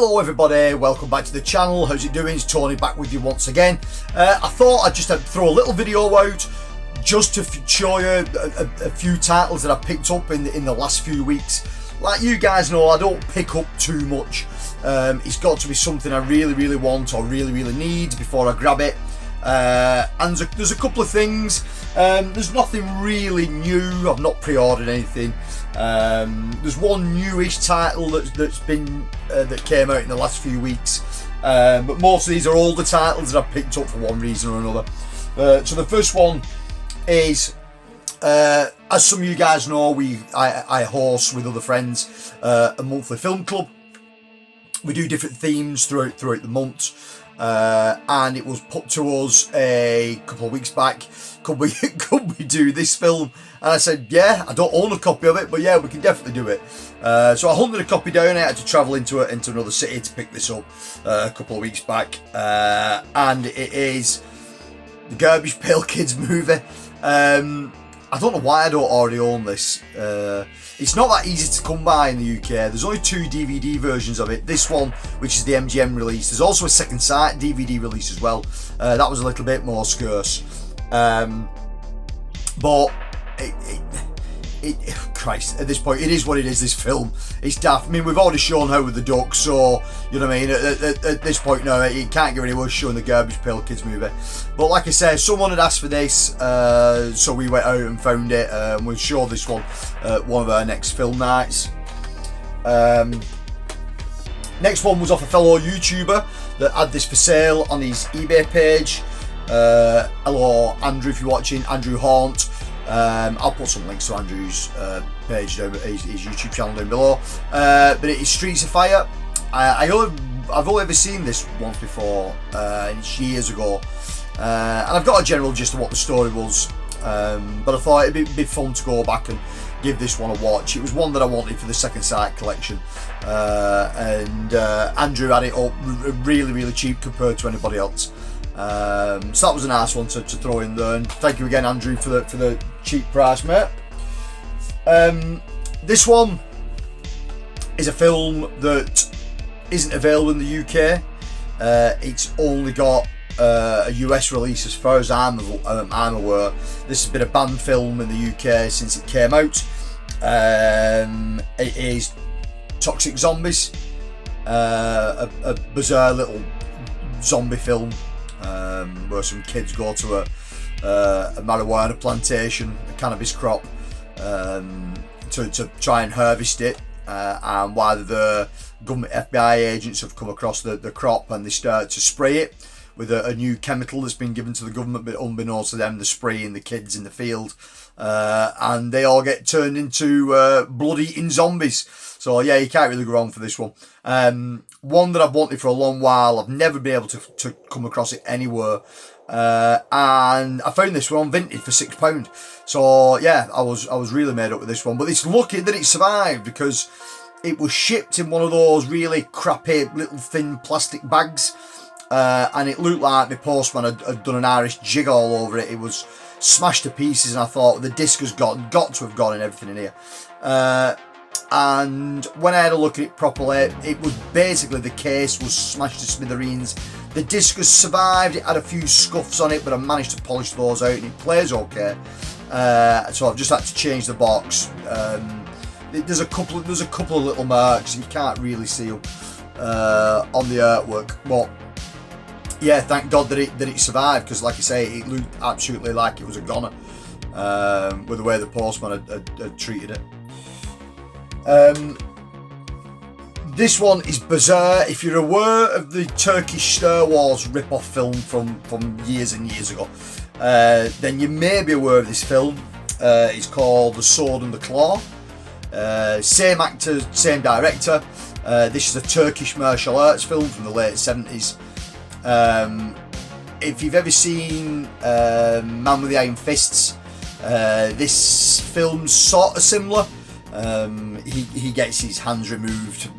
Hello everybody, welcome back to the channel. How's it doing? It's Tony back with you once again. I thought I'd just throw a little video out just to show you a few titles that I picked up in the last few weeks. Like you guys know, I don't pick up too much. It's got to be something I really want or really need before I grab it. And there's a couple of things. There's nothing really new. I've not pre-ordered anything. There's one newish title that came out in the last few weeks, but most of these are older titles that I've picked up for one reason or another. So the first one is, as some of you guys know, I host with other friends a monthly film club. We do different themes throughout the month. And it was put to us a couple of weeks back, could we do this film? And I said, yeah, I don't own a copy of it, but yeah, we can definitely do it. So I hunted a copy down. I had to travel into another city to pick this up a couple of weeks back, and it is the Garbage Pail Kids movie. I don't know why I don't already own this. It's not that easy to come by in the UK. There's only 2 DVD versions of it. This one, which is the MGM release. There's also a second sight DVD release as well. That was a little bit more scarce. But Christ, at this point, it is what it is, this film. It's daft. I mean, we've already shown Howard the Duck, so, you know what I mean, at this point, no, it can't get any worse showing the Garbage Pail Kids movie. But like I said, someone had asked for this, so we went out and found it, and we'll show this one at one of our next film nights. Next one was off a fellow YouTuber that had this for sale on his eBay page. Hello, Andrew, if you're watching, Andrew Haunt. I'll put some links to Andrew's page down, his YouTube channel down below. But it is Streets of Fire. I've only ever seen this once before, it's years ago, and I've got a general gist of what the story was. But I thought it'd be fun to go back and give this one a watch. It was one that I wanted for the Second Sight collection, and Andrew had it up really cheap compared to anybody else. So that was a nice one to throw in there, and thank you again, Andrew, for the cheap price, mate. This one is a film that isn't available in the UK. It's only got a US release, as far as I'm aware. This has been a banned film in the UK since it came out. It is Toxic Zombies, a bizarre little zombie film. Where some kids go to a marijuana plantation, a cannabis crop, to try and harvest it, and while the government FBI agents have come across the crop, and they start to spray it with a new chemical that's been given to the government, but unbeknownst to them, they're spraying the kids in the field, and they all get turned into blood-eating zombies. So yeah, you can't really go wrong for this one. One that I've wanted for a long while. I've never been able to come across it anywhere. And I found this one on Vinted for £6. So yeah, I was really made up with this one. But it's lucky that it survived, because it was shipped in one of those really crappy little thin plastic bags. And it looked like the postman had done an Irish jig all over it. It was smashed to pieces, and I thought the disc has got to have gone and everything in here. And when I had a look at it properly, it was basically, the case was smashed to smithereens. The disc has survived. It had a few scuffs on it, but I managed to polish those out, and it plays okay. So I've just had to change the box. There's a couple of little marks you can't really see on the artwork, but yeah, thank God that it survived, because like I say, it looked absolutely like it was a goner, with the way the postman had treated it. This one is bizarre. If you're aware of the Turkish Star Wars rip-off film from years and years ago, then you may be aware of this film. It's called The Sword and the Claw. Same actor, same director. This is a Turkish martial arts film from the late 70s. If you've ever seen Man with the Iron Fists, this film's sort of similar. He gets his hands removed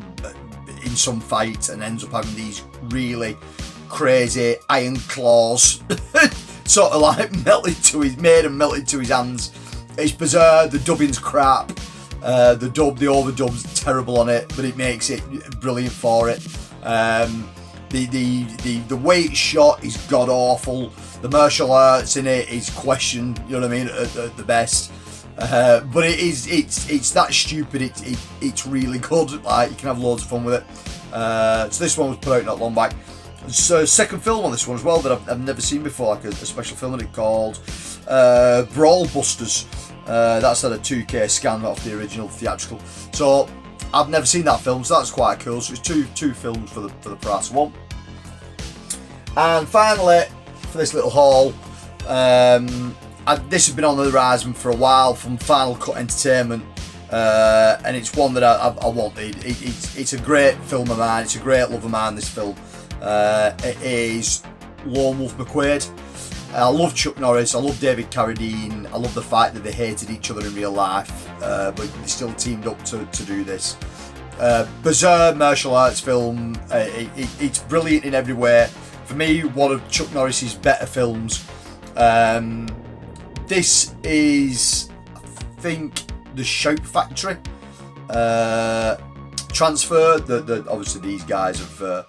in some fight and ends up having these really crazy iron claws sort of like melted to his hands. It's bizarre. The dubbing's crap. The overdub's terrible on it, but it makes it brilliant for it. The way it's shot is god awful. The martial arts in it is questioned, you know what I mean, at the best. But it's that stupid. It's really good. Like, you can have loads of fun with it. So this one was put out not long back. So second film on this one as well that I've never seen before, like a special film in it called Brawl Busters. That's had a 2K scan off the original theatrical. So I've never seen that film, so that's quite cool. So it's two films for the price of one. And finally, for this little haul, this has been on the horizon for a while from Final Cut Entertainment, and it's one that I wanted. It's a great film of mine. It's a great love of mine. This film. It is Lone Wolf McQuade. I love Chuck Norris. I love David Carradine. I love the fact that they hated each other in real life, but they still teamed up to do this. Bizarre martial arts film. It's brilliant in every way. For me, one of Chuck Norris's better films. This is, I think, the Shout Factory transfer that obviously these guys have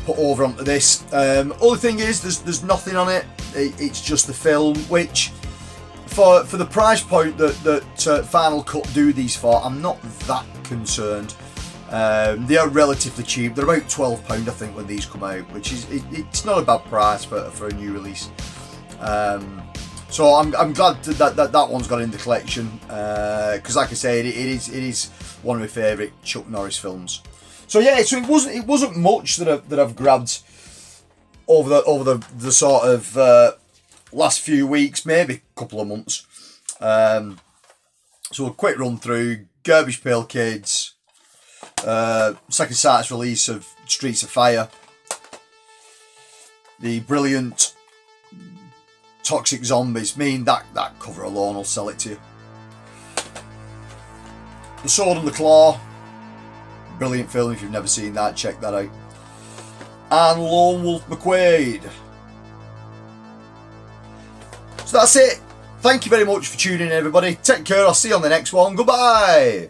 put over onto this. Only thing is, there's nothing on it. It's just the film, which for the price point that Final Cut do these for, I'm not that concerned. They are relatively cheap. They're about £12, I think, when these come out, which is it's not a bad price for a new release. So I'm glad that one's got in the collection, because like I say, it is one of my favourite Chuck Norris films. So yeah, so it wasn't much that I've grabbed over the sort of last few weeks, maybe a couple of months. So a quick run through Garbage Pail Kids, second sights release of Streets of Fire, the brilliant Toxic Zombies. That cover alone will sell it to you. The Sword and the Claw, brilliant film. If you've never seen that, check that out. And Lone Wolf McQuade. So that's it. Thank you very much for tuning in, everybody. Take care. I'll see you on the next one. Goodbye.